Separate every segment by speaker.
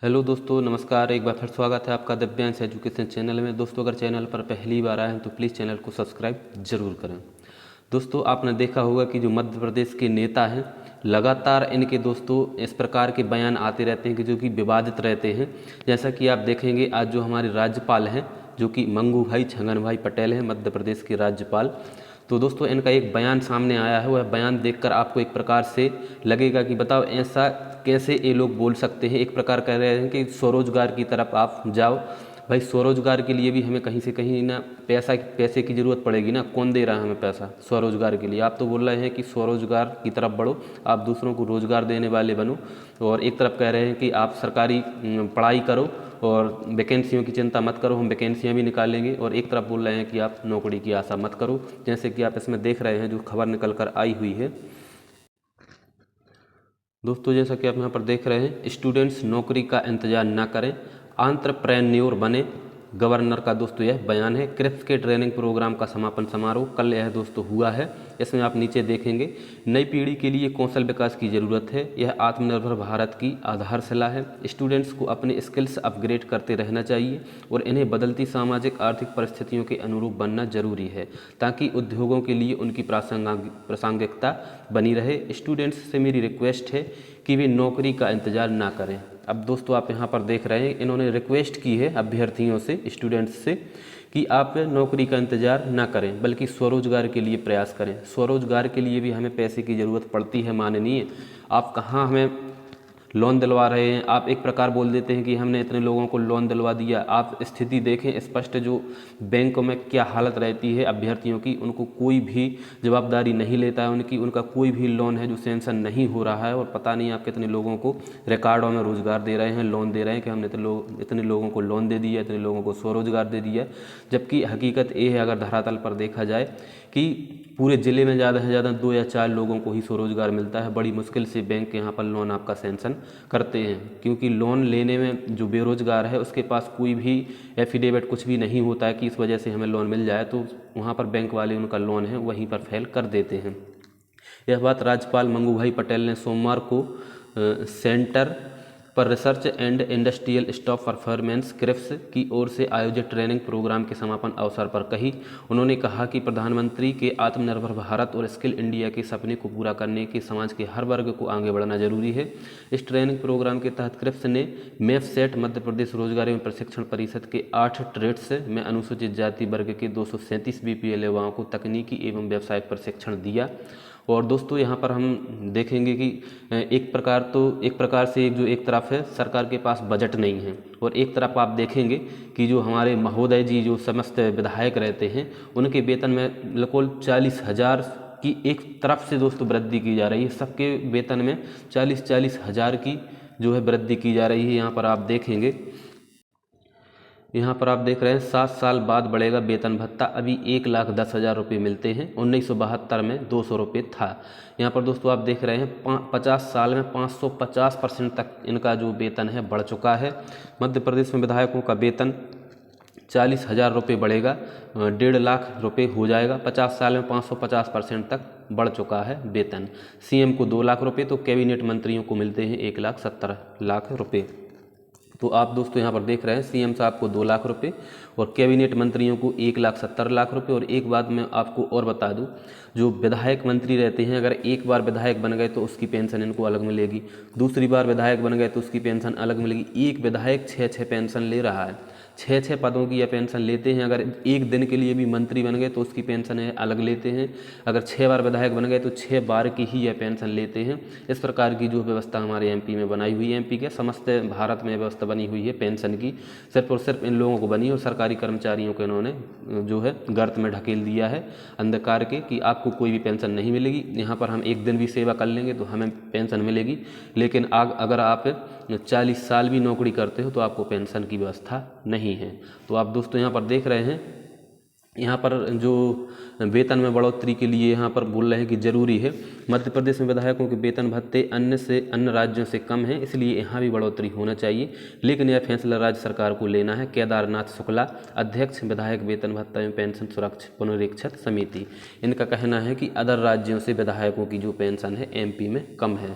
Speaker 1: Hello दोस्तों, नमस्कार। एक बार फिर स्वागत है आपका दिव्यांश एजुकेशन चैनल में। दोस्तों, अगर चैनल पर पहली बार आए हैं तो प्लीज़ चैनल को सब्सक्राइब जरूर करें। दोस्तों, आपने देखा होगा कि जो मध्य प्रदेश के नेता हैं, लगातार इनके दोस्तों इस प्रकार के बयान आते रहते हैं कि जो कि विवादित रहते हैं। जैसा कि आप देखेंगे, आज जो हमारे राज्यपाल हैं, जो कि मंगू भाई छगन भाई पटेल हैं, मध्य प्रदेश के राज्यपाल। तो दोस्तों, इनका एक बयान सामने आया है। वह बयान देखकर आपको एक प्रकार से लगेगा कि बताओ ऐसा कैसे ये लोग बोल सकते हैं। एक प्रकार कह रहे हैं कि स्वरोजगार की तरफ आप जाओ। भाई, स्वरोजगार के लिए भी हमें कहीं से कहीं ना पैसे की ज़रूरत पड़ेगी ना। कौन दे रहा है हमें पैसा स्वरोजगार के लिए? आप तो बोल रहे हैं कि स्वरोजगार की तरफ बढ़ो, आप दूसरों को रोजगार देने वाले बनो। और एक तरफ कह रहे हैं कि आप सरकारी पढ़ाई करो और वैकेंसियों की चिंता मत करो, हम वैकेंसियाँ भी निकालेंगे। और एक तरफ बोल रहे हैं कि आप नौकरी की आशा मत करो। जैसे कि आप इसमें देख रहे हैं जो खबर निकल कर आई हुई है। दोस्तों, जैसा कि आप यहाँ पर देख रहे हैं, स्टूडेंट्स नौकरी का इंतजार न करें, एंटरप्रेन्योर बने। गवर्नर का दोस्तों यह बयान है। क्रिप्स के ट्रेनिंग प्रोग्राम का समापन समारोह कल यह दोस्तों हुआ है। इसमें आप नीचे देखेंगे, नई पीढ़ी के लिए कौशल विकास की ज़रूरत है, यह आत्मनिर्भर भारत की आधारशिला है। स्टूडेंट्स को अपने स्किल्स अपग्रेड करते रहना चाहिए और इन्हें बदलती सामाजिक आर्थिक परिस्थितियों के अनुरूप बनना जरूरी है, ताकि उद्योगों के लिए उनकी प्रासंगिकता बनी रहे। स्टूडेंट्स से मेरी रिक्वेस्ट है कि वे नौकरी का इंतजार ना करें। अब दोस्तों, आप यहाँ पर देख रहे हैं, इन्होंने रिक्वेस्ट की है अभ्यर्थियों से, स्टूडेंट्स से, कि आप नौकरी का इंतजार ना करें बल्कि स्वरोजगार के लिए प्रयास करें। स्वरोजगार के लिए भी हमें पैसे की ज़रूरत पड़ती है माननीय। आप कहाँ हमें लोन दिलवा रहे हैं? आप एक प्रकार बोल देते हैं कि हमने इतने लोगों को लोन दिलवा दिया। आप स्थिति देखें स्पष्ट, जो बैंकों में क्या हालत रहती है अभ्यर्थियों की, उनको कोई भी जवाबदारी नहीं लेता है उनका कोई भी लोन है जो सैंक्शन नहीं हो रहा है। और पता नहीं आप कितने लोगों को रिकॉर्डों में रोजगार दे रहे हैं, लोन दे रहे हैं कि हमने इतने लोगों को लोन दे दिया, इतने लोगों को स्वरोजगार दे दिया। जबकि हकीकत ये है, अगर धरातल पर देखा जाए, कि पूरे ज़िले में ज़्यादा से ज़्यादा 2 या 4 लोगों को ही स्वरोजगार मिलता है। बड़ी मुश्किल से बैंक यहाँ पर लोन आपका सैंक्शन करते हैं, क्योंकि लोन लेने में जो बेरोजगार है उसके पास कोई भी एफिडेविट कुछ भी नहीं होता है कि इस वजह से हमें लोन मिल जाए, तो वहाँ पर बैंक वाले उनका लोन है वहीं पर फेल कर देते हैं। यह बात राज्यपाल मंगू भाई पटेल ने सोमवार को सेंटर पर research and industrial stock performance क्रिप्स की ओर से आयोजित ट्रेनिंग प्रोग्राम के समापन अवसर पर कही। उन्होंने कहा कि प्रधानमंत्री के आत्मनिर्भर भारत और स्किल इंडिया के सपने को पूरा करने के समाज के हर वर्ग को आगे बढ़ना जरूरी है। इस ट्रेनिंग प्रोग्राम के तहत क्रिप्स ने मेफसेट मध्य प्रदेश रोजगार एवं प्रशिक्षण परिषद के 8 ट्रेड्स में अनुसूचित जाति वर्ग के 237 बीपीएल युवाओं को तकनीकी एवं व्यावसायिक प्रशिक्षण दिया। और दोस्तों, यहाँ पर हम देखेंगे कि एक प्रकार से एक तरफ है सरकार के पास बजट नहीं है, और एक तरफ आप देखेंगे कि जो हमारे महोदय जी जो समस्त विधायक रहते हैं, उनके वेतन में बिल्कुल 40,000 की एक तरफ से दोस्तों वृद्धि की जा रही है। सबके वेतन में 40,000 की जो है वृद्धि की जा रही है। यहाँ पर आप देख रहे हैं 7 साल बाद बढ़ेगा वेतन भत्ता। अभी 1,10,000 रुपये मिलते हैं, 1972 में 200 रुपये था। यहाँ पर दोस्तों आप देख रहे हैं 50 साल में 550% तक इनका जो वेतन है बढ़ चुका है। मध्य प्रदेश में विधायकों का वेतन 40,000 रुपये बढ़ेगा, 1.5 लाख रुपये हो जाएगा। 50 साल में 550% तक बढ़ चुका है वेतन। सीएम को 2 लाख रुपये, तो कैबिनेट मंत्रियों को मिलते हैं 1,70,00,000 रुपये। तो आप दोस्तों यहाँ पर देख रहे हैं, सीएम साहब को 2 लाख रुपये और कैबिनेट मंत्रियों को 1,70,00,000 रुपये। और एक बात मैं आपको और बता दूं, जो विधायक मंत्री रहते हैं, अगर एक बार विधायक बन गए तो उसकी पेंशन इनको अलग मिलेगी, दूसरी बार विधायक बन गए तो उसकी पेंशन अलग मिलेगी। एक विधायक 6 पेंशन ले रहा है, 6 पदों की यह पेंशन लेते हैं। अगर एक दिन के लिए भी मंत्री बन गए तो उसकी पेंशन है अलग लेते हैं। अगर 6 बार विधायक बन गए तो 6 बार की ही यह पेंशन लेते हैं। इस प्रकार की जो व्यवस्था हमारे एमपी में बनाई हुई है, एमपी के समस्त भारत में व्यवस्था बनी हुई है पेंशन की, सिर्फ और सिर्फ इन लोगों को बनी। और सरकारी कर्मचारियों को इन्होंने जो है गर्त में ढकेल दिया है अंधकार के, कि आपको कोई भी पेंशन नहीं मिलेगी। यहाँ पर हम एक दिन भी सेवा कर लेंगे तो हमें पेंशन मिलेगी, लेकिन अगर आप 40 साल भी नौकरी करते हो तो आपको पेंशन की व्यवस्था नहीं है। तो आप दोस्तों यहाँ पर देख रहे हैं, यहाँ पर जो वेतन में बढ़ोतरी के लिए यहाँ पर बोल रहे हैं कि जरूरी है। मध्य प्रदेश में विधायकों के वेतन भत्ते अन्य राज्यों से कम हैं, इसलिए यहाँ भी बढ़ोतरी होना चाहिए, लेकिन यह फैसला राज्य सरकार को लेना है। केदारनाथ शुक्ला, अध्यक्ष विधायक वेतन भत्ता एवं पेंशन सुरक्षा पुनरीक्षण समिति, इनका कहना है कि अदर राज्यों से विधायकों की जो पेंशन है एमपी में कम है।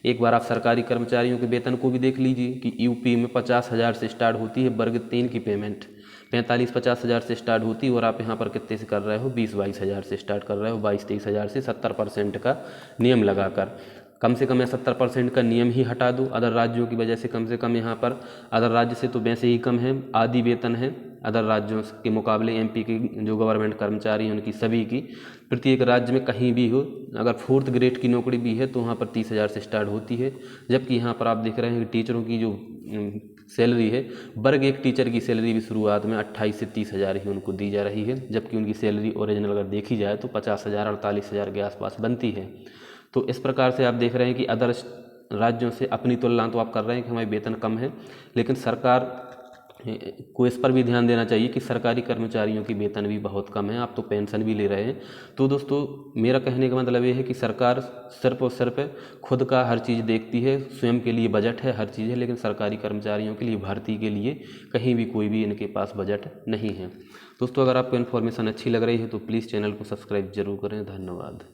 Speaker 1: एक बार आप सरकारी कर्मचारियों के वेतन को भी देख लीजिए कि यूपी में 50,000 से स्टार्ट होती है वर्ग 3 की पेमेंट, 45-50 हज़ार से स्टार्ट होती है, और आप यहाँ पर कितने से कर रहे हो, 20-22 हज़ार से स्टार्ट कर रहे हो, 22-23 हज़ार से 70% का नियम लगाकर। कम से कम या 70% का नियम ही हटा दो अदर राज्यों की वजह से। कम से कम यहाँ पर अदर राज्य से तो वैसे ही कम है, आधी वेतन है अदर राज्यों के मुकाबले। एमपी के जो गवर्नमेंट कर्मचारी हैं उनकी सभी की प्रत्येक राज्य में कहीं भी हो, अगर 4th ग्रेड की नौकरी भी है तो वहाँ पर 30,000 से स्टार्ट होती है। जबकि यहाँ पर आप देख रहे हैं कि टीचरों की जो सैलरी है, वर्ग 1 टीचर की सैलरी भी शुरुआत में 28 से 30 हज़ार ही उनको दी जा रही है, जबकि उनकी सैलरी ओरिजिनल अगर देखी जाए तो 50,000 48,000 के आसपास बनती है। तो इस प्रकार से आप देख रहे हैं कि अदर राज्यों से अपनी तुलना तो आप कर रहे हैं कि हमारी वेतन कम है, लेकिन सरकार को इस पर भी ध्यान देना चाहिए कि सरकारी कर्मचारियों की वेतन भी बहुत कम है, आप तो पेंशन भी ले रहे हैं। तो दोस्तों मेरा कहने का मतलब ये है कि सरकार सिर्फ और सिर्फ खुद का हर चीज़ देखती है, स्वयं के लिए बजट है, हर चीज़ है, लेकिन सरकारी कर्मचारियों के लिए भर्ती के लिए कहीं भी कोई भी इनके पास बजट नहीं है। दोस्तों अगर आपको इन्फॉर्मेशन अच्छी लग रही है तो प्लीज़ चैनल को सब्सक्राइब जरूर करें। धन्यवाद।